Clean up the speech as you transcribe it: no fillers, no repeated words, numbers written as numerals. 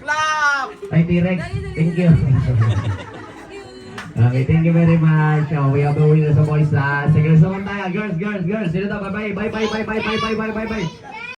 Clap! Ay, T-Rex. Thank you. Okay, thank you very much. Oh, we have the winner sa boys. Sige, naman tayo. Girls. Sino to? Bye-bye. Bye.